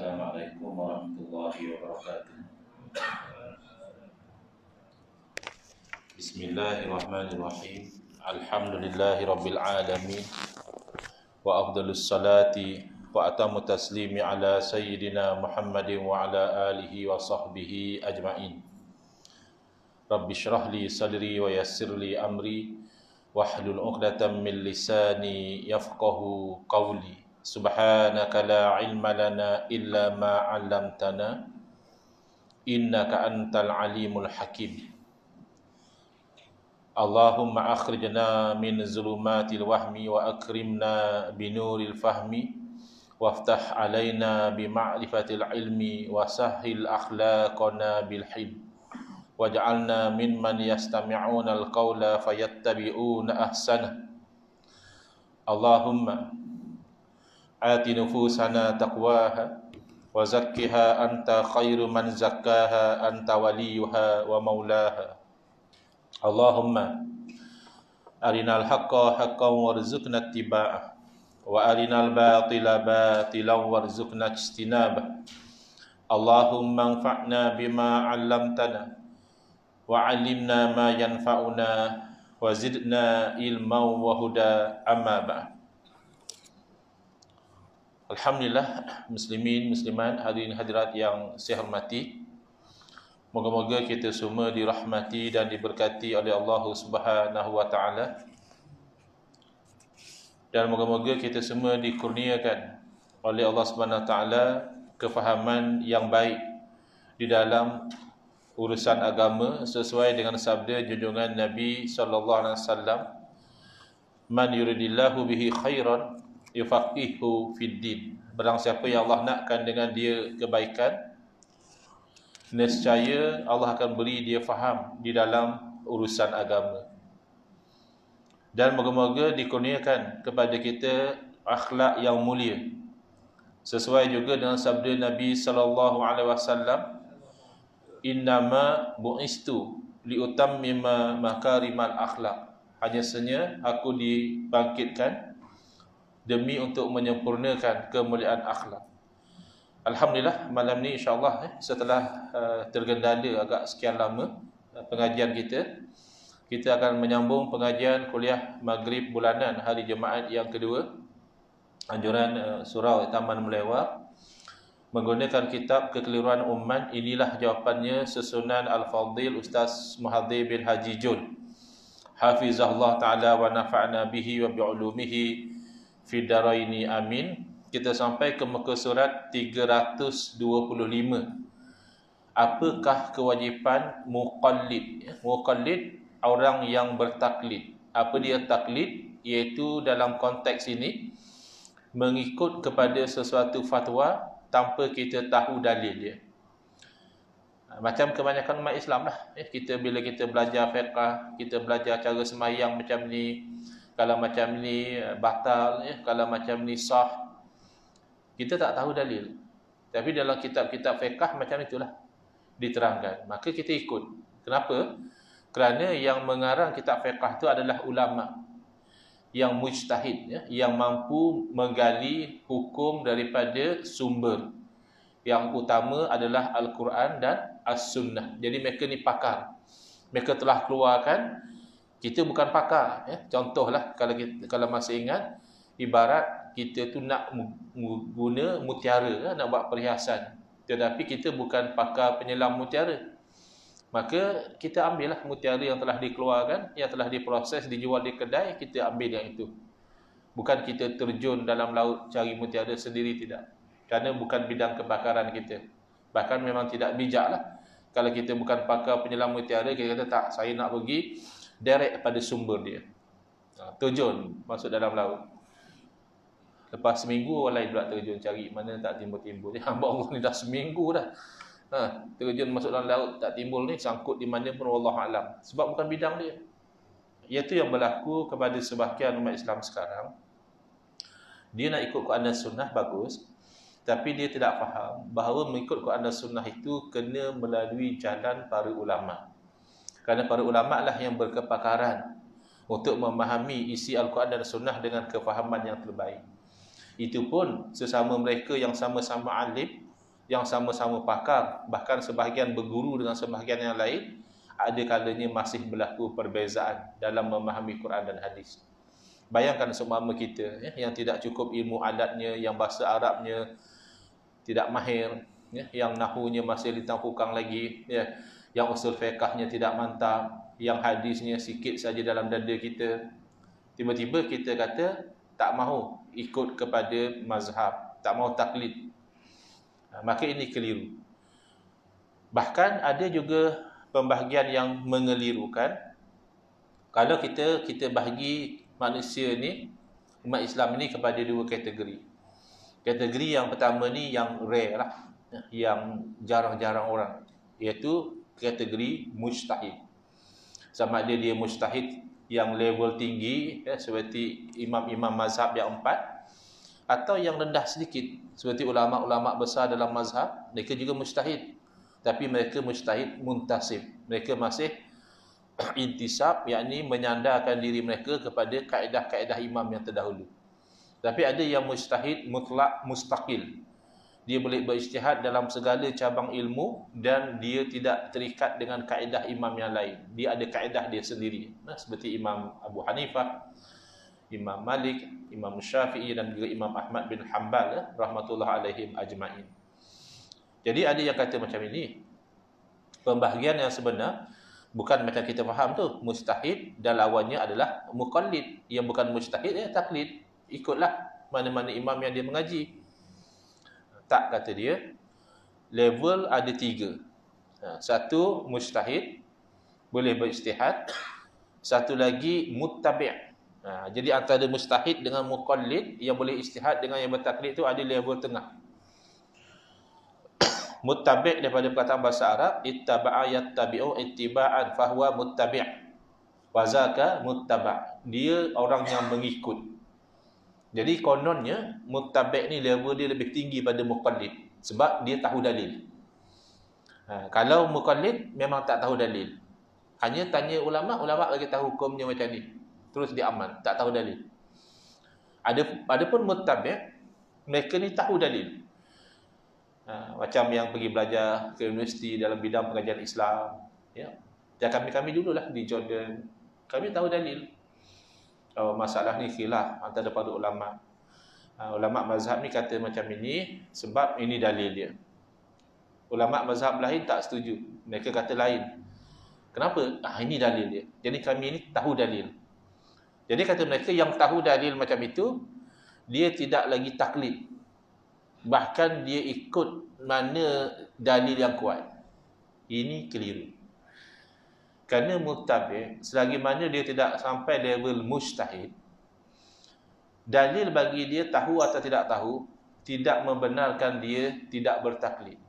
Assalamualaikum warahmatullahi wabarakatuh. Bismillahirrahmanirrahim. Alhamdulillahi rabbil alamin. Wa afdalus salati wa atamu taslimi ala sayyidina Muhammadin wa ala alihi wa sahbihi ajma'in. Rabbi syrah li sadri wa yassir li amri wahlul 'uqdatam min lisani yafqahu qawli. Subhanaka la ilma lana illa ma 'allamtana innaka antal alimul hakim. Allahumma akhrijna min zulumatil wahmi wa akrimna binuril fahmi waftah alaina bima'rifatil ilmi wa sahhil akhlaqana bil hilm waj'alna mimman yastami'una al-qawla fayattabi'una ahsana. Allahumma ati nufusana taqwaha wa zakkiha anta khairu man zakkaha anta waliyuha wa maulaha. Allahumma arinal haqqa haqqan warzuqna ittiba'ah wa arinal batila batilan warzuqna ijtinabah. Allahumma anfa'na bima 'allamtana wa 'allimna ma yanfa'una wa zidna ilman wa huda, amma ba'd. Alhamdulillah, muslimin, muslimat, hadirin hadirat yang saya hormati. Moga-moga kita semua dirahmati dan diberkati oleh Allah Subhanahu wa taala. Dan moga-moga kita semua dikurniakan oleh Allah Subhanahu wa taala kefahaman yang baik di dalam urusan agama sesuai dengan sabda junjungan Nabi sallallahu alaihi wasallam, man yuridillahu bihi khairan yufaqihu fid din. Barang siapa yang Allah nakkan dengan dia kebaikan, nescaya Allah akan beri dia faham di dalam urusan agama. Dan moga-moga dikurniakan kepada kita akhlak yang mulia sesuai juga dengan sabda Nabi sallallahu alaihi wasallam, innama bu'istu liutammima makarimal akhlak. Hanya aku dibangkitkan demi untuk menyempurnakan kemuliaan akhlak. Alhamdulillah, malam ni insyaAllah setelah tergendala agak sekian lama pengajian kita akan menyambung pengajian kuliah Maghrib bulanan hari Jumaat yang kedua, anjuran surau Taman Melewar, menggunakan kitab Kekeliruan Umman. Inilah jawapannya susunan Al-Fadhil Ustaz Muhadhir bin Haji Jun, hafizahullah ta'ala wa nafa'na bihi wa bi'ulumihi fi daraini amin. Kita sampai ke muka surat 325. Apakah kewajipan muqallid? Muqallid, orang yang bertaklid. Apa dia taklid? Iaitu dalam konteks ini mengikut kepada sesuatu fatwa tanpa kita tahu dalil dia. Macam kebanyakan umat Islam lah. Kita bila kita belajar fiqh, kita belajar cara sembahyang macam ni, kalau macam ni batal, kalau macam ni sah, kita tak tahu dalil. Tapi dalam kitab-kitab fiqh macam itulah diterangkan, maka kita ikut. Kenapa? Kerana yang mengarang kitab fiqh itu adalah ulama yang mujtahid, yang mampu menggali hukum daripada sumber. Yang utama adalah Al-Quran dan As-Sunnah. Jadi mereka ni pakar. Mereka telah keluarkan, kita bukan pakar. Contohlah, kalau masih ingat, ibarat kita tu nak guna mutiara, nak buat perhiasan, tetapi kita bukan pakar penyelam mutiara. Maka kita ambillah mutiara yang telah dikeluarkan, yang telah diproses, dijual di kedai, kita ambil yang itu. Bukan kita terjun dalam laut cari mutiara sendiri, tidak. Kerana bukan bidang kebakaran kita. Bahkan memang tidak bijaklah kalau kita bukan pakar penyelam mutiara, kita kata tak, saya nak pergi direct pada sumber dia. Terjun masuk dalam laut. Lepas seminggu orang lain pula terjun cari mana tak timbul-timbul. Hamba Allah ni dah seminggu dah. Terjun masuk dalam laut tak timbul ni, sangkut di mana pun wallahu alam. Sebab bukan bidang dia. Iaitu yang berlaku kepada sebahagian umat Islam sekarang. Dia nak ikut Quran dan Sunnah, bagus. Tapi dia tidak faham bahawa mengikut Quran dan Sunnah itu kena melalui jalan para ulama. Kerana para ulama lah yang berkepakaran untuk memahami isi Al-Quran dan Sunnah dengan kefahaman yang terbaik. Itu pun sesama mereka yang sama-sama alim, yang sama-sama pakar, bahkan sebahagian berguru dengan sebahagian yang lain, ada kalanya masih berlaku perbezaan dalam memahami Quran dan hadis. Bayangkan seumpama kita yang tidak cukup ilmu adatnya, yang bahasa Arabnya tidak mahir, yang nahunya masih ditangkukang lagi, yang usul fiqahnya tidak mantap, yang hadisnya sikit saja dalam dada kita. Tiba-tiba kita kata tak mahu ikut kepada mazhab, tak mahu taklid. Maka ini keliru. Bahkan ada juga pembahagian yang mengelirukan. Kalau kita bahagi manusia ni, umat Islam ni kepada dua kategori. Kategori yang pertama ni yang rare lah, yang jarang-jarang orang, iaitu kategori mujtahid. Sama ada dia mujtahid yang level tinggi, seperti imam-imam mazhab yang 4, atau yang rendah sedikit, seperti ulama-ulama besar dalam mazhab, mereka juga mujtahid. Tapi mereka mujtahid muntasib. Mereka masih intisab, yakni menyandarkan diri mereka kepada kaedah-kaedah imam yang terdahulu. Tapi ada yang mujtahid mutlak mustaqil. Dia boleh berijtihad dalam segala cabang ilmu dan dia tidak terikat dengan kaedah imam yang lain. Dia ada kaedah dia sendiri. Seperti Imam Abu Hanifah, Imam Malik, Imam Syafi'i dan juga Imam Ahmad bin Hanbal, rahmatullah alaihim ajma'in. Jadi ada yang kata macam ini. Pembahagian yang sebenar bukan macam kita faham tu, mujtahid dan lawannya adalah muqallid. Yang bukan mujtahid taklid. Ikutlah mana-mana imam yang dia mengaji. Tak, kata dia, level ada 3. Satu mujtahid, boleh berijtihad. Satu lagi muttabi'. Jadi antara mujtahid dengan muqallid, yang boleh ijtihad dengan yang bertaklid tu ada level tengah. Muttabi' daripada perkataan bahasa Arab, ittaba'a yattabi'u ittiba'an fahuwa muttabi'. Wa zaka muttaba'. Dia orang yang mengikut. Jadi kononnya muttabi' ni level dia lebih tinggi pada muqallid sebab dia tahu dalil. Kalau muqallid memang tak tahu dalil. Hanya tanya ulama, ulama bagi tahu hukumnya macam ni. Terus dia aman, tak tahu dalil. Adapun muttabi', mereka ni tahu dalil. Macam yang pergi belajar ke universiti dalam bidang pengajian Islam, dan kami dululah di Jordan, kami tahu dalil. Masalah ni khilaf antara para ulama. Ulama mazhab ni kata macam ini sebab ini dalil dia. Ulama mazhab lain tak setuju, mereka kata lain. Kenapa? Ini dalil dia. Jadi kami ni tahu dalil. Jadi kata mereka yang tahu dalil macam itu, dia tidak lagi taklid. Bahkan dia ikut mana dalil yang kuat. Ini keliru. Kerana muttabi', selagi mana dia tidak sampai level mujtahid, dalil bagi dia tahu atau tidak tahu, tidak membenarkan dia tidak bertaklid.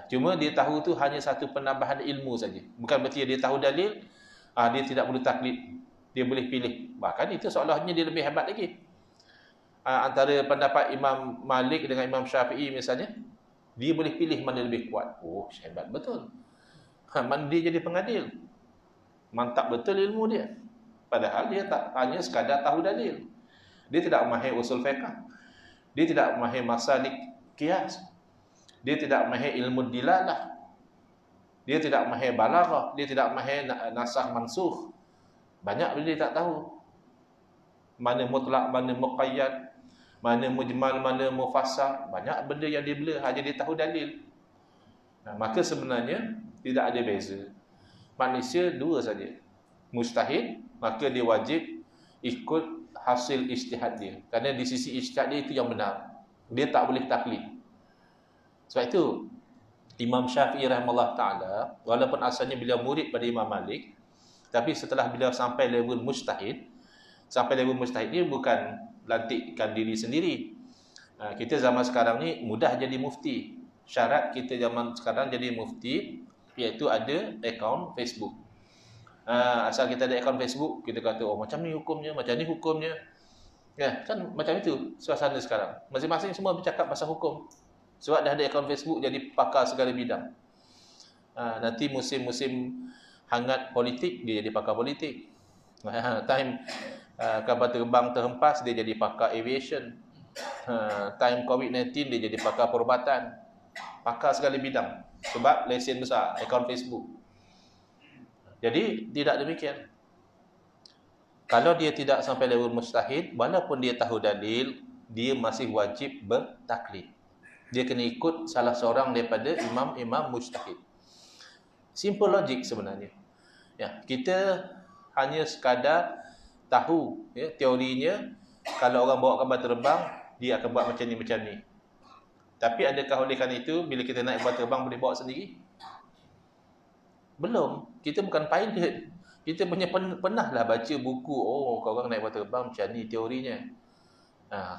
Cuma dia tahu tu hanya satu penambahan ilmu saja. Bukan berarti dia tahu dalil, dia tidak perlu taklid. Dia boleh pilih. Bahkan itu seolah-olahnya dia lebih hebat lagi. Antara pendapat Imam Malik dengan Imam Syafi'i misalnya, dia boleh pilih mana lebih kuat. Oh, hebat betul. Mana dia jadi pengadil. Mantap betul ilmu dia. Padahal dia tak hanya sekadar tahu dalil. Dia tidak mahir usul fiqh. Dia tidak mahir masalik qiyas. Dia tidak mahir ilmu dilalah. Dia tidak mahir balaghah. Dia tidak mahir nasakh mansukh. Banyak benda dia tak tahu. Mana mutlak, mana muqayyad, mana mujmal, mana mufassal. Banyak benda yang dia bela, hanya dia tahu dalil. Maka sebenarnya tidak ada beza. Manusia dua saja. Mujtahid, maka dia wajib ikut hasil ijtihad dia. Kerana di sisi ijtihad dia itu yang benar. Dia tak boleh taklid. Sebab itu Imam Syafi'i rahimahullah ta'ala, walaupun asalnya beliau murid pada Imam Malik, tapi setelah beliau sampai level mujtahid, dia bukan lantikkan diri sendiri. Kita zaman sekarang ni mudah jadi mufti. Syarat kita zaman sekarang jadi mufti, iaitu ada akaun Facebook. Asal kita ada akaun Facebook, kita kata, oh macam ni hukumnya, macam ni hukumnya. Kan macam itu suasana sekarang. Masing-masing semua bercakap pasal hukum. Sebab dah ada akaun Facebook, jadi pakar segala bidang. Nanti musim-musim hangat politik, dia jadi pakar politik. Time kapal terbang terhempas, dia jadi pakar aviation. time COVID-19 dia jadi pakar perubatan, pakar segala bidang sebab lesen besar, akaun Facebook. Jadi tidak demikian. Kalau dia tidak sampai level mujtahid, walaupun dia tahu dalil, dia masih wajib bertaklid. Dia kena ikut salah seorang daripada imam-imam mujtahid. Simple logik sebenarnya. Ya, kita hanya sekadar tahu ya, teorinya, kalau orang bawa kapal terbang, dia akan buat macam ni. Tapi adakah oleh kerana itu, bila kita naik kapal terbang boleh bawa sendiri? Belum. Kita bukan pilot. Kita pernahlah baca buku, oh kau orang naik kapal terbang macam ni teorinya.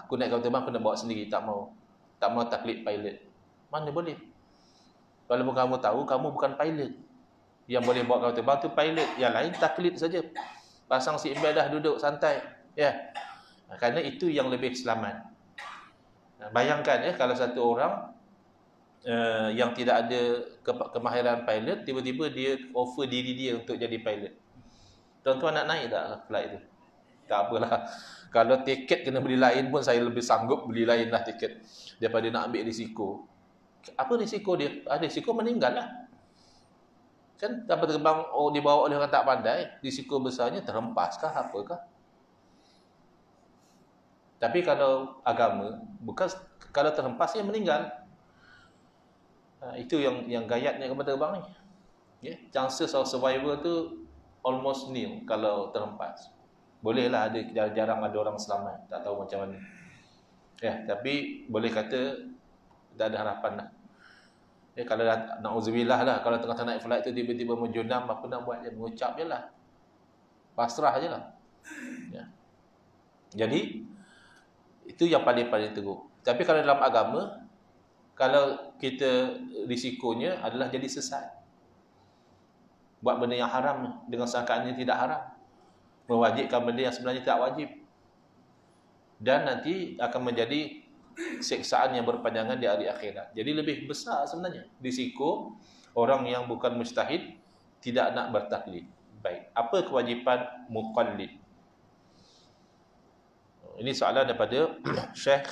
Aku naik kapal terbang, aku nak bawa sendiri. Tak mau taklid pilot. Mana boleh? Kalau kamu tahu, kamu bukan pilot. Yang boleh bawa kapal terbang tu pilot. Yang lain taklid saja. Pasang seatbelt dah, duduk santai. Ya. Kerana itu yang lebih selamat. Bayangkan ya, kalau satu orang yang tidak ada kemahiran pilot, tiba-tiba dia offer diri dia untuk jadi pilot. Tuan-tuan nak naik tak flight tu? Tak apalah. Kalau tiket kena beli lain pun saya lebih sanggup beli lain lah tiket daripada nak ambil risiko. Apa risiko dia? Risiko meninggal lah. Kan kapal terbang dibawa oleh orang tak pandai, risiko besarnya terhempas kah apakah? Tapi kalau agama, bukan kalau terhempas dia meninggal. Itu yang gayatnya kapal terbang ni. Ya, chances of survival tu almost nil kalau terhempas. Bolehlah ada jarang ada orang selamat, tak tahu macam mana. Ya, tapi boleh kata tak ada harapan lah. Ya, kalau na'udzubillah lah, kalau tengah-tengah naik flight tu tiba-tiba menjunam, apa nak buat dia? Mengucap je lah. Pasrah je lah. Ya. Jadi, itu yang paling teruk. Tapi kalau dalam agama, kalau kita risikonya adalah jadi sesat. Buat benda yang haram dengan sangkaan tidak haram. Mewajibkan benda yang sebenarnya tak wajib. Dan nanti akan menjadi siksaan yang berpanjangan di hari akhirat. Jadi lebih besar sebenarnya risiko orang yang bukan mujtahid tidak nak bertaklid. Baik, apa kewajipan muqallid? Ini soalan daripada Syekh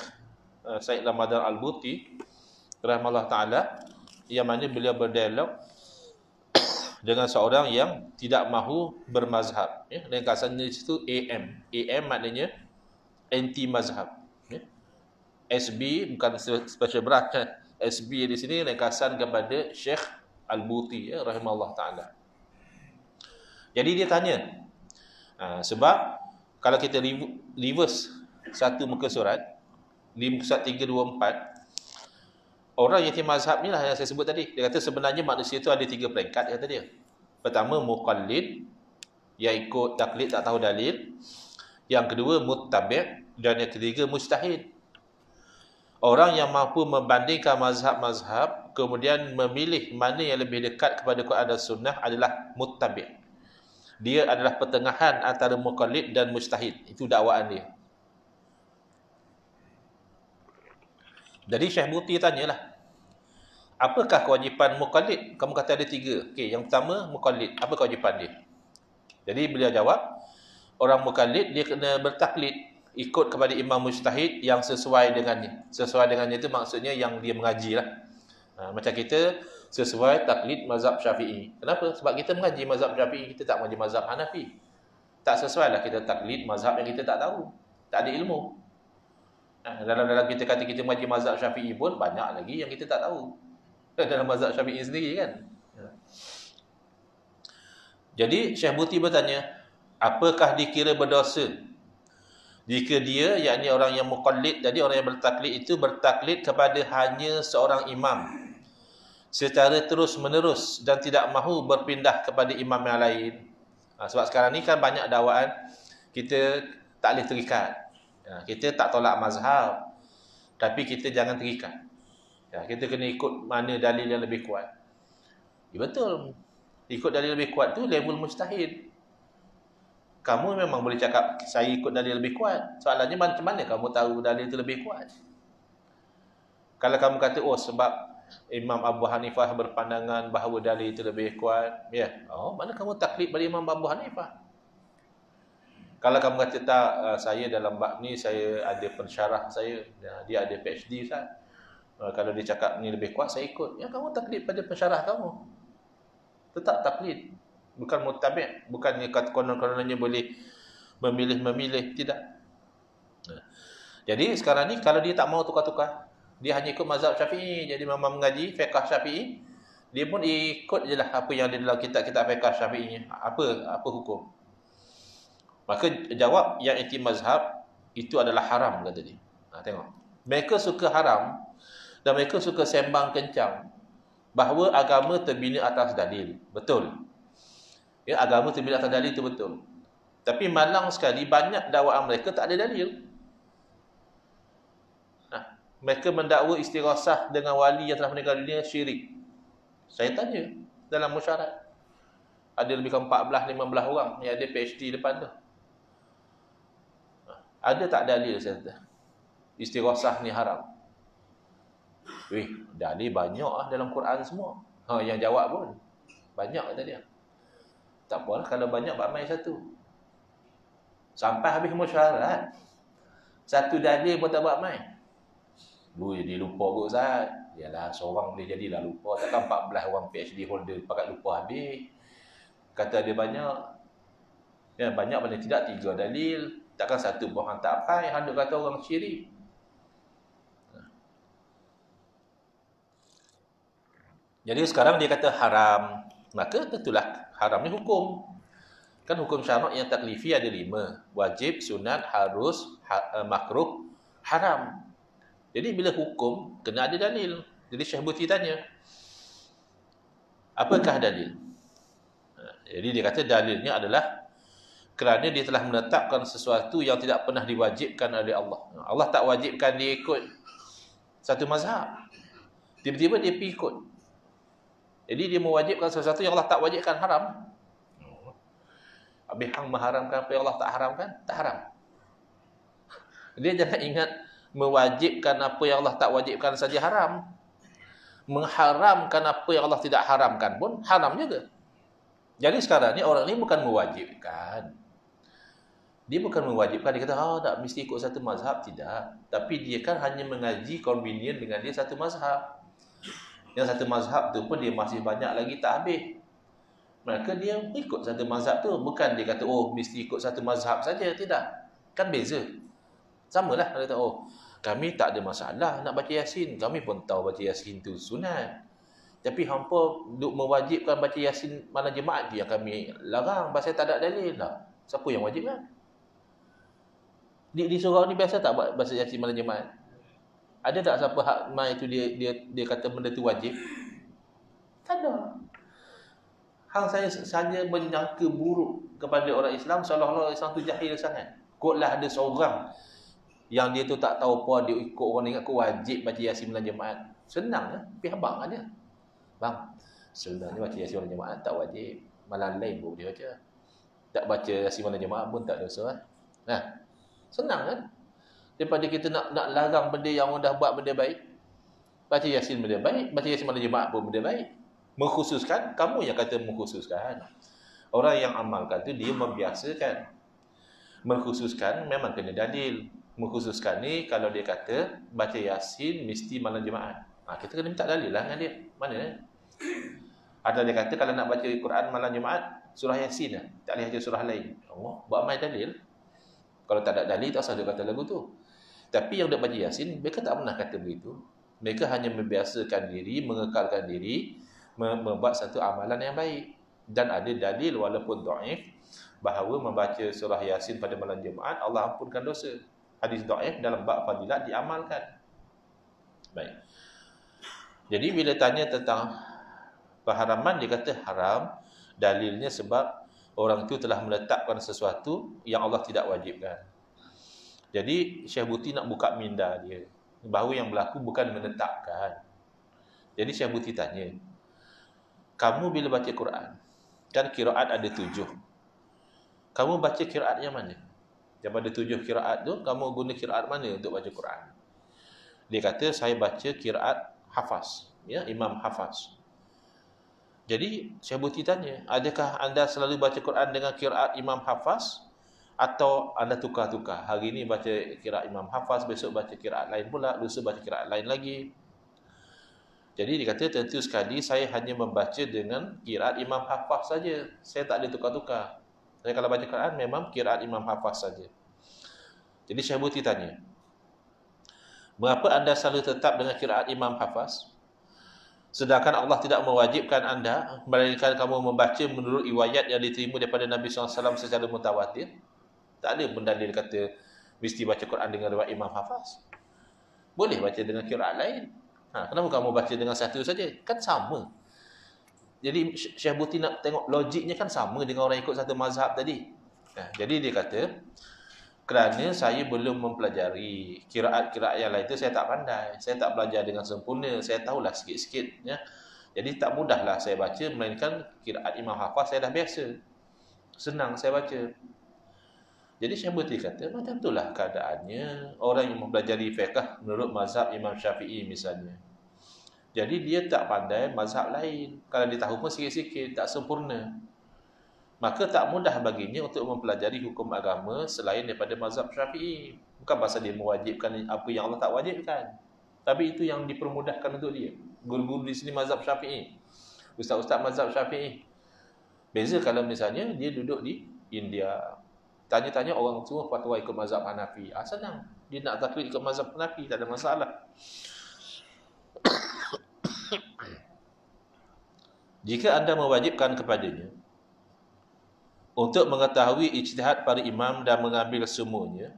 Said Ramadan Al-Buti rahimahullah taala, yang mana beliau berdialog dengan seorang yang tidak mahu bermazhab. Ya, ringkasannya itu AM. AM maknanya anti mazhab. Ya. SB bukan special branch. SB di sini ringkasan kepada Syekh Al-Buti ya, rahimahullah taala. Jadi dia tanya, sebab kalau kita reverse satu muka surat, di muka surat 324, orang yang mazhab ni lah yang saya sebut tadi. Dia kata sebenarnya manusia itu ada 3 peringkat, kata dia. Pertama, muqallid, yang ikut taklid tak tahu dalil. Yang kedua, muttabi', dan yang ketiga, mujtahid. Orang yang mampu membandingkan mazhab-mazhab, kemudian memilih mana yang lebih dekat kepada Quran dan Sunnah adalah muttabi'. Dia adalah pertengahan antara muqallid dan mujtahid. Itu dakwaan dia. Jadi Syekh Buti tanyalah, apakah kewajipan muqallid? Kamu kata ada 3. Okey, yang pertama muqallid, apa kewajipan dia? Jadi beliau jawab, orang muqallid dia kena bertaklid, ikut kepada imam mujtahid yang sesuai dengannya. Sesuai dengannya itu maksudnya yang dia mengaji lah. Macam kita sesuai taklid mazhab Syafi'i. Kenapa? Sebab kita mengaji mazhab Syafi'i, kita tak mengaji mazhab Hanafi. Tak sesuai lah kita taklid mazhab yang kita tak tahu, tak ada ilmu. Dalam kita kata kita mengaji mazhab Syafi'i pun banyak lagi yang kita tak tahu dalam mazhab Syafi'i sendiri kan. Jadi Syekh Buti bertanya, apakah dikira berdosa jika dia, yakni orang yang muqallid tadi, orang yang bertaklid itu bertaklid kepada hanya seorang imam secara terus menerus dan tidak mahu berpindah kepada imam yang lain? Sebab sekarang ni kan banyak dakwaan kita tak boleh terikat. Kita tak tolak mazhab, tapi kita jangan terikat. Kita kena ikut mana dalil yang lebih kuat. Ya, betul. Ikut dalil lebih kuat tu level mujtahid. Kamu memang boleh cakap saya ikut dalil lebih kuat. Soalannya macam mana kamu tahu dalil itu lebih kuat? Kalau kamu kata sebab Imam Abu Hanifah berpandangan bahawa dalil itu lebih kuat, ya. Mana kamu taklid pada Imam Abu Hanifah? Kalau kamu kata tak, saya dalam bab ni saya ada pensyarah saya, dia ada PhD Ustaz. Kalau dia cakap ni lebih kuat, saya ikut. Ya, kamu taklid pada pensyarah kamu. Tetap taklid. Bukan mutabi', bukannya kata konon-kononnya boleh memilih-memilih, tidak. Jadi sekarang ni kalau dia tak mau tukar-tukar, dia hanya ikut mazhab Syafi'i, jadi memang mengaji fiqh Syafi'i, dia pun ikut je lah apa yang ada dalam kitab-kitab fiqh Syafi'i. Apa hukum. Maka jawab yang inti mazhab itu adalah haram, kata dia. Tengok. Mereka suka haram dan mereka suka sembang kencang bahawa agama terbina atas dalil. Betul. Ya, agama terbina atas dalil itu betul. Tapi malang sekali banyak dakwaan mereka tak ada dalil. Mereka mendakwa istighasah dengan wali yang telah meninggal dunia syirik. Saya tanya dalam musyarat. Ada lebih kurang 14-15 orang yang ada PhD depan tu. Ada tak dalil saya kata? Istighasah ni haram. Dalil banyak lah dalam Quran semua. Yang jawab pun banyak kata dia. Tak apalah kalau banyak bab main satu. Sampai habis musyarat. Satu dalil pun tak buat main. Dia lupa kot Ustaz. Yalah, seorang boleh jadilah lupa. Takkan 14 orang PhD holder pakat lupa habis. Kata dia banyak. Ya, banyak paling tidak 3 dalil. Takkan satu pun orang tak pakai. Hendak kata orang syirik. Jadi sekarang dia kata haram. Maka tentulah haram ni hukum. Kan hukum syarak yang taklifi ada 5. Wajib, sunat, harus, makruh, haram. Jadi bila hukum, kena ada dalil. Jadi Syekh Buti tanya, apakah dalil? Jadi dia kata dalilnya adalah kerana dia telah menetapkan sesuatu yang tidak pernah diwajibkan oleh Allah. Allah tak wajibkan dia ikut satu mazhab. Tiba-tiba dia pergi ikut. Jadi dia mewajibkan sesuatu yang Allah tak wajibkan, haram. Habis hang mengharamkan apa yang Allah tak haramkan? Tak haram. Dia jangan ingat mewajibkan apa yang Allah tak wajibkan saja haram. Mengharamkan apa yang Allah tidak haramkan pun haram juga. Jadi sekarang ni orang ni bukan mewajibkan. Dia bukan mewajibkan. Dia kata, tak mesti ikut satu mazhab. Tidak. Tapi dia kan hanya mengaji convenient dengan dia satu mazhab. Yang satu mazhab tu pun dia masih banyak lagi tak habis. Maka dia ikut satu mazhab tu. Bukan dia kata, mesti ikut satu mazhab saja. Tidak. Kan beza. Samalah. Dia kata, kami tak ada masalah nak baca Yasin. Kami pun tahu baca Yasin tu sunat. Tapi hampa duk mewajibkan baca Yasin malam Jumaat tu yang kami larang. Pasal tak ada dalil lah. Siapa yang wajibkan? Di surau ni biasa tak baca Yasin malam Jumaat? Ada tak siapa hak mai tu dia kata benda tu wajib? Tak ada. Hang saya saja menyangka buruk kepada orang Islam seolah-olah Islam tu jahil sangat. Kotlah ada seorang yang dia tu tak tahu apa, dia ikut orang ingat aku wajib baca Yasin malam Jumaat. Senang lah, pergi abang ada. Bang, sebenarnya baca Yasin malam Jumaat tak wajib. Malam lain pun dia baca. Tak baca Yasin malam Jumaat pun tak dosa. Senang kan? Daripada kita nak larang benda yang orang dah buat benda baik. Baca Yasin benda baik, baca Yasin malam Jumaat pun benda baik. Mengkhususkan, kamu yang kata mengkhususkan. Orang yang amalkan tu dia membiasakan. Mengkhususkan memang kena dalil. Mengkhususkan ni kalau dia kata baca Yasin mesti malam Jumaat. Kita kena minta dalil lah dengan dia. Mana? Atau dia kata kalau nak baca Quran malam Jumaat, surah Yasin lah. Tak boleh baca surah lain. Buat main dalil. Kalau tak ada dalil, tak usah dia kata lagu tu. Tapi yang dia baca Yasin, mereka tak pernah kata begitu. Mereka hanya membiasakan diri, mengekalkan diri, membuat satu amalan yang baik. Dan ada dalil walaupun dhaif bahawa membaca surah Yasin pada malam Jumaat Allah ampunkan dosa. Hadis dhaif dalam bab fadilat diamalkan. Baik. Jadi bila tanya tentang pengharaman, dia kata haram. Dalilnya sebab orang itu telah meletakkan sesuatu yang Allah tidak wajibkan. Jadi Syekh Buti nak buka minda dia bahawa yang berlaku bukan menetapkan. Jadi Syekh Buti tanya, kamu bila baca Quran, kan qiraat ada 7. Kamu baca qiraat yang mana? Daripada 7 qiraat tu, kamu guna qiraat mana untuk baca Quran? Dia kata, saya baca qiraat Hafaz, ya, Imam Hafaz. Jadi Syekh Buti tanya, adakah anda selalu baca Quran dengan qiraat Imam Hafaz Atau anda tukar-tukar. Hari ini baca qiraat Imam Hafaz, besok baca qiraat lain pula, lusa baca qiraat lain lagi. Jadi dia kata tentu sekali saya hanya membaca dengan qiraat Imam Hafaz saja. Saya tak ada tukar-tukar. Saya kalau baca Quran memang qiraat Imam Hafaz saja. Jadi Syekh Buti tanya, mengapa anda selalu tetap dengan qiraat Imam Hafaz? Sedangkan Allah tidak mewajibkan anda, melainkan kamu membaca menurut riwayat yang diterima daripada Nabi SAW secara mutawatir. Tak ada bendalil kata mesti baca Quran dengan riwayat Imam Hafaz. Boleh baca dengan qiraat lain. Kenapa kamu baca dengan satu saja? Kan sama. Jadi Syekh Buti nak tengok logiknya kan sama dengan orang ikut satu mazhab tadi. Jadi dia kata, kerana saya belum mempelajari kiraat-kiraat yang lain itu, saya tak pandai. Saya tak belajar dengan sempurna. Saya tahulah sikit-sikit. Ya. Jadi tak mudahlah saya baca, melainkan kiraat Imam Hafaz saya dah biasa. Senang saya baca. Jadi Syekh Buti kata, macam itulah keadaannya orang yang mempelajari fiqh menurut mazhab Imam Syafi'i misalnya. Jadi dia tak pandai mazhab lain. Kalau dia tahu pun sikit-sikit, tak sempurna. Maka tak mudah baginya untuk mempelajari hukum agama selain daripada mazhab Syafi'i. Bukan pasal dia mewajibkan apa yang Allah tak wajibkan. Tapi itu yang dipermudahkan untuk dia. Guru-guru di sini mazhab Syafi'i. Ustaz-ustaz mazhab Syafi'i. Beza kalau misalnya dia duduk di India. Tanya-tanya orang tua fatwa ikut mazhab Hanafi. Senang. Dia nak taklid ikut mazhab Hanafi, tak ada masalah. Jika anda mewajibkan kepadanya untuk mengetahui ijtihad para imam dan mengambil semuanya,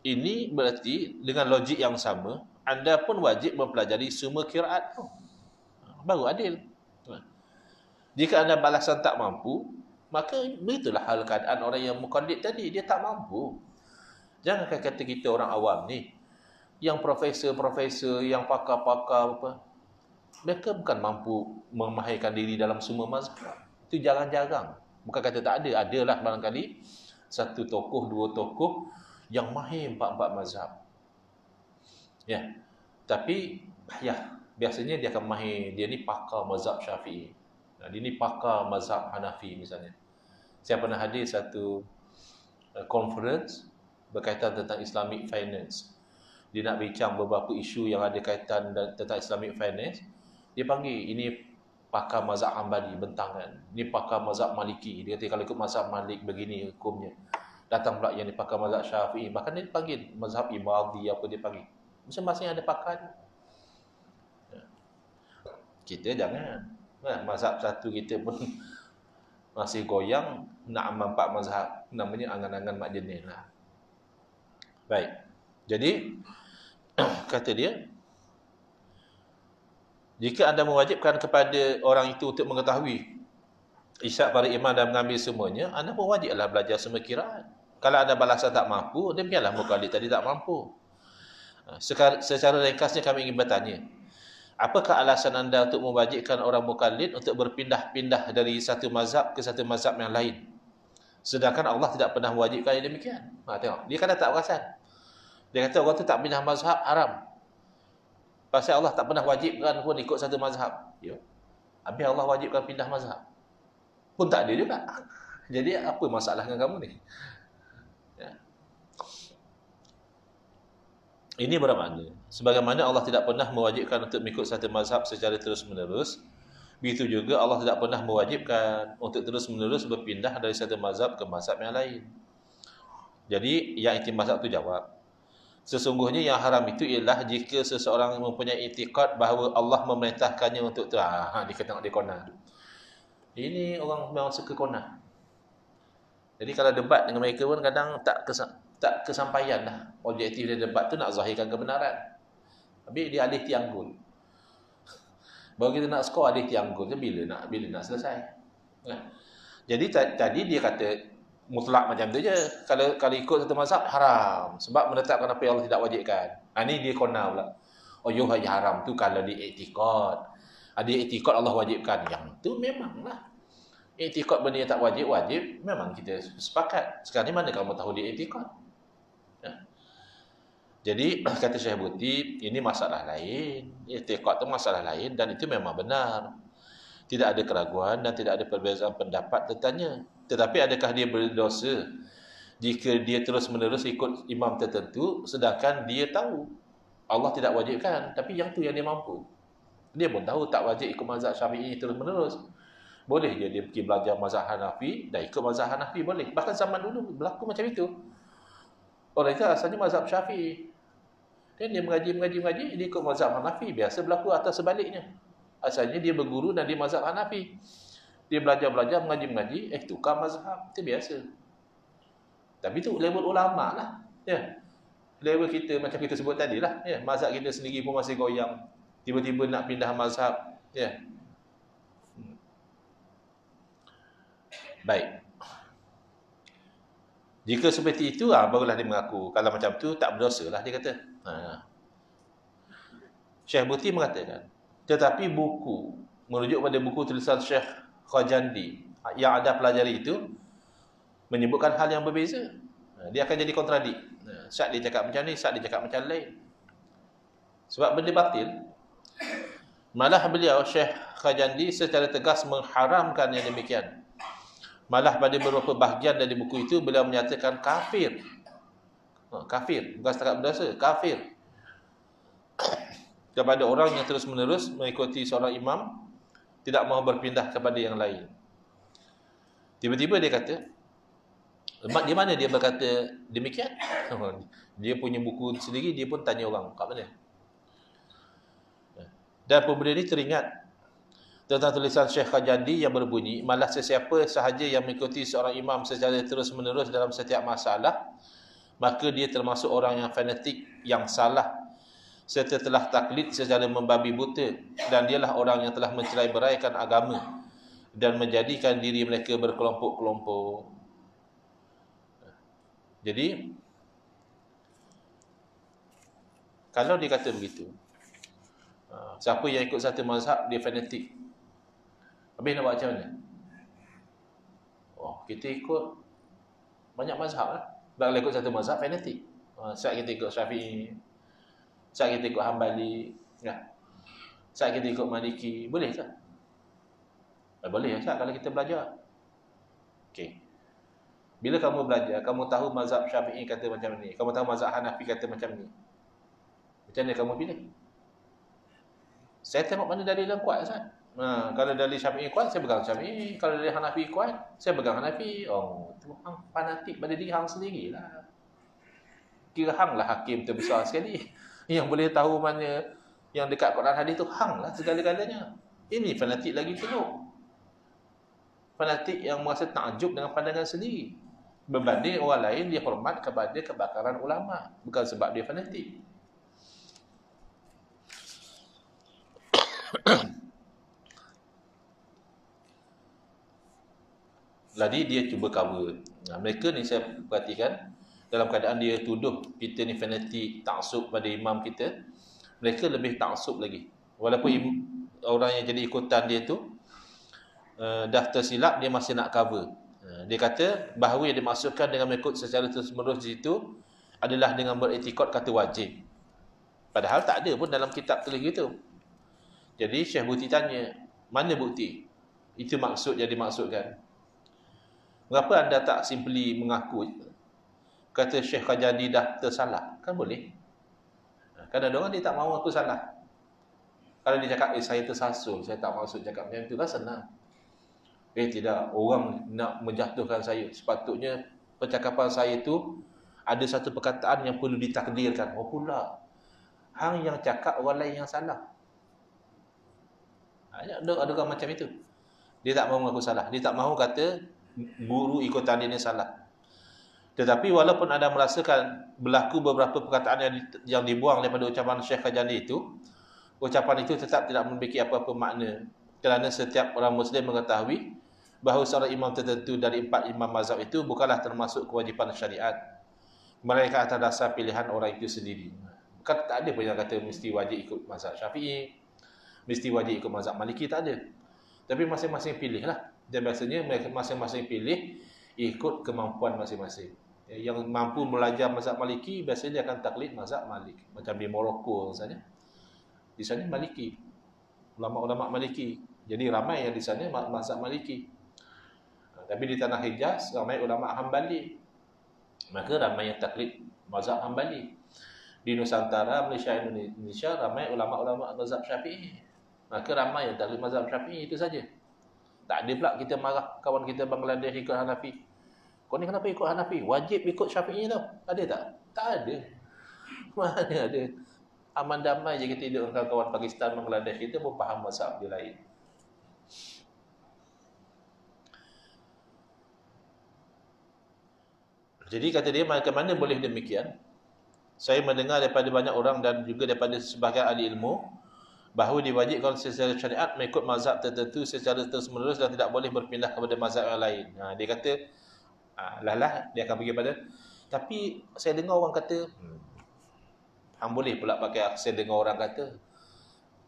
ini berarti dengan logik yang sama, anda pun wajib mempelajari semua qiraat tu. Baru adil. Jika anda balasan tak mampu, maka begitulah hal keadaan orang yang muqallid tadi, dia tak mampu. Jangan kata kita orang awam ni, yang profesor-profesor, yang pakar-pakar apa, mereka bukan mampu memahirkan diri dalam semua mazhab. Itu jarang-jarang. Bukan kata tak ada. Adalah barangkali satu tokoh, dua tokoh yang mahir empat-empat mazhab. Ya. Tapi biasanya dia akan mahir, dia ni pakar mazhab Syafi'i. Dia ni pakar mazhab Hanafi misalnya. Saya pernah hadir satu conference berkaitan tentang Islamic finance. Dia nak bincang beberapa isu yang ada kaitan tentang Islamic finance. Dia panggil, ini pakar mazhab Hambali, bentangan. Ini pakar mazhab Maliki. Dia kata kalau ikut mazhab Malik begini hukumnya. Datang pula yang pakar mazhab Syafi'i. Bahkan dia panggil mazhab Ibadi, apa dia panggil. Masing-masing ada pakar. Kita jangan. Mazhab satu kita pun masih goyang, nak amal empat mazhab. Namanya angan-angan mak jenis lah. Baik. Jadi, kata dia, jika anda mewajibkan kepada orang itu untuk mengetahui isyak para imam dan mengambil semuanya, anda pun wajiblah belajar semua qiraat. Kalau anda balasan tak mampu, demikianlah muqallid tadi tak mampu. Secara ringkasnya kami ingin bertanya, apakah alasan anda untuk mewajibkan orang muqallid untuk berpindah-pindah dari satu mazhab ke satu mazhab yang lain? Sedangkan Allah tidak pernah mewajibkan yang demikian. Tengok, dia kata tak perasan. Dia kata orang tu tak pindah mazhab, haram. Pasal Allah tak pernah wajibkan pun ikut satu mazhab. Habis Allah wajibkan pindah mazhab. Pun tak ada juga. Jadi apa masalah dengan kamu ni? Ini bermakna, sebagaimana Allah tidak pernah mewajibkan untuk mengikut satu mazhab secara terus-menerus, begitu juga Allah tidak pernah mewajibkan untuk terus-menerus berpindah dari satu mazhab ke mazhab yang lain. Jadi yang inti mazhab tu jawab, sesungguhnya yang haram itu ialah jika seseorang mempunyai i'tiqad bahawa Allah memerintahkannya untuk tu. Dia tengok dia kona. Ini orang memang suka kona. Jadi kalau debat dengan mereka pun kadang tak kesampaian dah. Objektif dia debat tu nak zahirkan kebenaran. Habis dia alih tiang gol. Baru kita nak skor alih tiang gol. Bila nak selesai. Jadi tadi dia kata mutlak macam tu je. Kalau ikut satu mazhab, haram. Sebab menetapkan apa yang Allah tidak wajibkan. Ini dia kona pula. Haram tu kalau dia i'tiqad. Ada i'tiqad Allah wajibkan. Yang tu memanglah. I'tiqad benda yang tak wajib, memang kita sepakat. Sekarang ni mana kamu tahu dia i'tiqad? Jadi, kata Syekh Buti, ini masalah lain. I'tiqad tu masalah lain dan itu memang benar. Tidak ada keraguan dan tidak ada perbezaan pendapat tentangnya. Tetapi adakah dia berdosa jika dia terus-menerus ikut imam tertentu, sedangkan dia tahu Allah tidak wajibkan, tapi yang tu yang dia mampu. Dia pun tahu tak wajib ikut mazhab Syafi'i terus-menerus. Boleh je dia pergi belajar mazhab Hanafi, dan ikut mazhab Hanafi boleh. Bahkan zaman dulu berlaku macam itu. Orang itu asalnya mazhab Syafi'i. Dan dia mengaji, dia ikut mazhab Hanafi. Biasa berlaku atas sebaliknya. Asalnya dia berguru dan dia mazhab Hanafi. Dia belajar, mengaji, tukar mazhab. Itu biasa. Tapi itu level ulama lah. Ya. Level kita macam kita sebut tadi lah. Ya. Mazhab kita sendiri pun masih goyang. Tiba-tiba nak pindah mazhab. Ya. Baik. Jika seperti itu, barulah dia mengaku. Kalau macam tu, tak berdosa lah, dia kata. Syekh Buti mengatakan, tetapi buku, merujuk pada buku tulisan Syekh Khajandi yang ada pelajari itu, menyebutkan hal yang berbeza. Dia akan jadi kontradik. Saat dia cakap macam ni, saat dia cakap macam lain. Sebab benda batil. Malah beliau, Syekh Khajandi, secara tegas mengharamkan yang demikian. Malah pada beberapa bahagian dari buku itu, beliau menyatakan kafir. Kafir, bukan setakat berdosa, kafir. Kepada orang yang terus-menerus mengikuti seorang imam, tidak mahu berpindah kepada yang lain. Tiba-tiba dia kata, di mana dia berkata demikian? Dia punya buku sendiri, dia pun tanya orang, kat mana? Dan pemuda ini teringat tentang tulisan Syekh Khajandi yang berbunyi, malah sesiapa sahaja yang mengikuti seorang imam secara terus-menerus dalam setiap masalah, maka dia termasuk orang yang fanatik, yang salah, serta telah taklid secara membabi buta, dan dialah orang yang telah mencerai-beraikan agama dan menjadikan diri mereka berkelompok-kelompok. Jadi, kalau dia kata begitu, siapa yang ikut satu mazhab, dia fanatik. Habis nak buat macam mana? Kita ikut banyak mazhab lah. Kalau ikut satu mazhab, fanatik. Saat kita ikut Syafi'i, saat kita ikut Hambali, saat kita ikut Maliki, boleh tak? Boleh tak kalau kita belajar. Okey. Bila kamu belajar, kamu tahu mazhab Syafi'i kata macam ni, kamu tahu mazhab Hanafi kata macam ni, macam mana kamu pilih? Saya tengok mana dalil yang kuat, Ustaz. Kalau dalil Syafi'i kuat, saya pegang Syafi'i. Kalau dalil Hanafi kuat, saya pegang Hanafi. Itu hang fanatik pada diri hang sendirilah. Kira hang lah hakim terbesar sekali. Yang boleh tahu mana yang dekat Quran hadis tu, hang lah segala-galanya. Ini fanatik lagi teruk. Fanatik yang merasa takjub dengan pandangan sendiri. Berbanding orang lain, dia hormat kepada kebakaran ulama. Bukan sebab dia fanatik. Jadi dia cuba cover. Mereka ni saya perhatikan, dalam keadaan dia tuduh kita ni fanatik, taksub pada imam kita, mereka lebih taksub lagi. Walaupun orang yang jadi ikutan dia tu dah tersilap, dia masih nak cover. Dia kata bahawa yang dimaksudkan dengan mengikut secara terus-menerus itu adalah dengan beriktikad kata wajib. Padahal tak ada pun dalam kitab tulis gitu. Jadi Syekh Buti tanya, mana bukti? Itu maksud yang dimaksudkan. Mengapa anda tak simply mengaku kata Syekh Khajandi dah tersalah? Kan boleh. Kan ada orang dia tak mahu aku salah. Kalau dia cakap, saya tersasul, saya tak maksud cakap macam itu, kan senang. Tidak, orang nak menjatuhkan saya. Sepatutnya percakapan saya itu ada satu perkataan yang perlu ditakdirkan. Pula hang yang cakap orang lain yang salah. Ada orang macam itu. Dia tak mahu mengaku salah. Dia tak mahu kata guru ikutan dia ni salah. Tetapi walaupun anda merasakan berlaku beberapa perkataan yang dibuang daripada ucapan Syekh Khajandi itu, ucapan itu tetap tidak memiliki apa-apa makna, kerana setiap orang Muslim mengetahui bahawa seorang imam tertentu dari 4 imam mazhab itu bukanlah termasuk kewajipan syariat. Mereka atas dasar pilihan orang itu sendiri. Kan tak ada pun yang kata mesti wajib ikut mazhab Syafi'i, mesti wajib ikut mazhab Maliki, tak ada. Tapi masing-masing pilih lah. Dan biasanya mereka masing-masing pilih ikut kemampuan masing-masing. Yang mampu belajar mazhab Maliki, biasanya dia akan taklid mazhab Malik. Macam di Morocco misalnya. Di sana Maliki. Ulama-ulama Maliki. Jadi ramai yang di sana mazhab Maliki. Tapi di tanah Hijaz, ramai ulama Hambali. Maka ramai yang taklid mazhab Hambali. Di Nusantara, Malaysia, Indonesia ramai ulama-ulama mazhab Syafi'i. Maka ramai yang taklid mazhab Syafi'i, itu saja. Tak ada pula kita marah kawan kita Bangladesh ikut Hanafi. Kau ni kenapa ikut Hanafi? Wajib ikut Syafi'i tau. Ada tak? Tak ada. Mana ada. Aman damai je kita hidup dengan kawan Pakistan, Bangladesh, kita pun faham mazhab dia lain. Jadi kata dia, mana boleh demikian? Saya mendengar daripada banyak orang dan juga daripada sebahagian ahli ilmu bahawa diwajibkan secara syariat mengikut mazhab tertentu secara terus-menerus dan tidak boleh berpindah kepada mazhab yang lain. Dia kata, dia akan pergi pada. Tapi saya dengar orang kata, hang boleh pula pakai, saya dengar orang kata,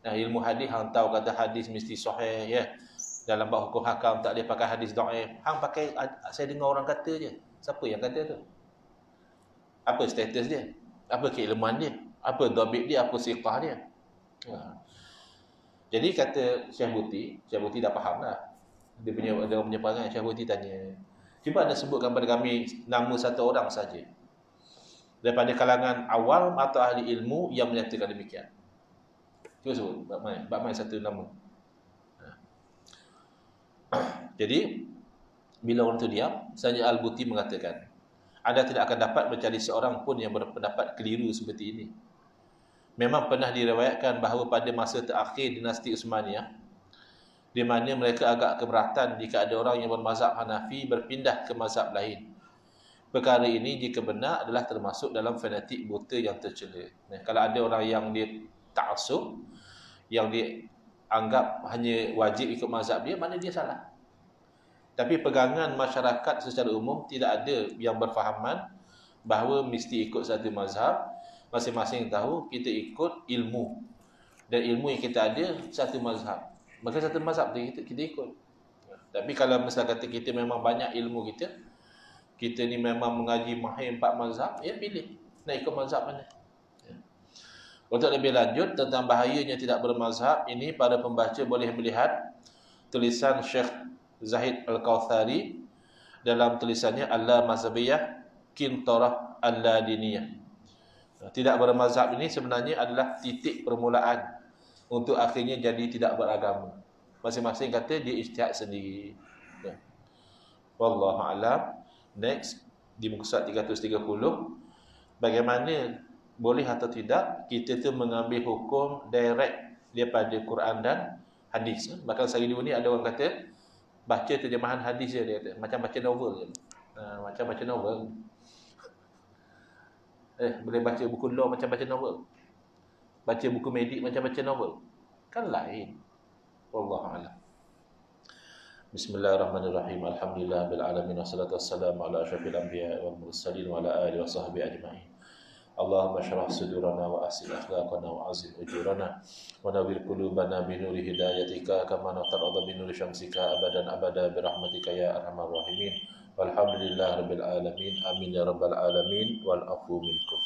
ilmu hadis hang tahu kata hadis mesti sahih, ya. Dalam bab hukum hakam tak boleh pakai hadis dhaif. Hang pakai, saya dengar orang kata je. Siapa yang kata tu? Apa status dia? Apa keilmuan dia? Apa dhabit dia? Apa siqah dia? Jadi kata Syekh Buti dah faham lah. Dia punya perangai. Syekh Buti tanya, cuba anda sebutkan kepada kami nama satu orang saja daripada kalangan awam atau ahli ilmu yang menyatakan demikian. Cuba sebut, bab mai satu nama. Jadi bila orang itu diam, saja Al-Buti mengatakan, anda tidak akan dapat mencari seorang pun yang berpendapat keliru seperti ini. Memang pernah diriwayatkan bahawa pada masa terakhir dinasti Uthmaniyah, di mana mereka agak keberatan jika ada orang yang bermazhab Hanafi berpindah ke mazhab lain. Perkara ini jika benar adalah termasuk dalam fanatik buta yang tercela. Kalau ada orang yang dia ta'assub, yang dia anggap hanya wajib ikut mazhab dia, mana dia salah. Tapi pegangan masyarakat secara umum tidak ada yang berfahaman bahawa mesti ikut satu mazhab. Masing-masing tahu kita ikut ilmu. Dan ilmu yang kita ada satu mazhab. Maka satu mazhab kita ikut. Tapi kalau misalnya kata kita memang banyak ilmu kita ni memang mengaji mahir 4 mazhab, ya pilih nak ikut mazhab mana. Untuk lebih lanjut tentang bahayanya tidak bermazhab ini, para pembaca boleh melihat tulisan Syekh Zahid Al-Kautsari dalam tulisannya Al-Mazhabiyah Qintarah Al-Ladiniyah. Tidak bermazhab ini sebenarnya adalah titik permulaan untuk akhirnya jadi tidak beragama. Masing-masing kata dia ijtihad sendiri. Wallahu a'lam. Next, di muka surat 330, bagaimana boleh atau tidak kita tu mengambil hukum direct daripada Quran dan hadis. Bahkan sehari dulu ni ada orang kata baca terjemahan hadis dia kata macam baca novel je. Macam baca novel. Boleh baca buku law macam baca novel. Baca buku medik macam baca novel. Kan lain. Wallahu a'lam. Bismillahirrahmanirrahim. Alhamdulillah bil alamin wassalatu wassalamu ala asyrafil anbiya wal mursalin wa ala alihi washabbihi ajma'in. Allahumma shrah sudurana wa ahsin akhlaqana wa azim ujurana wa nawwir qulubana bi nuri hidayatika kama natarada bi nuri syamsika abadan abada bi rahmatika ya arhamar rahimin. Walhamdulillahirabbil alamin. Amin ya rabbal alamin wal afu minkum.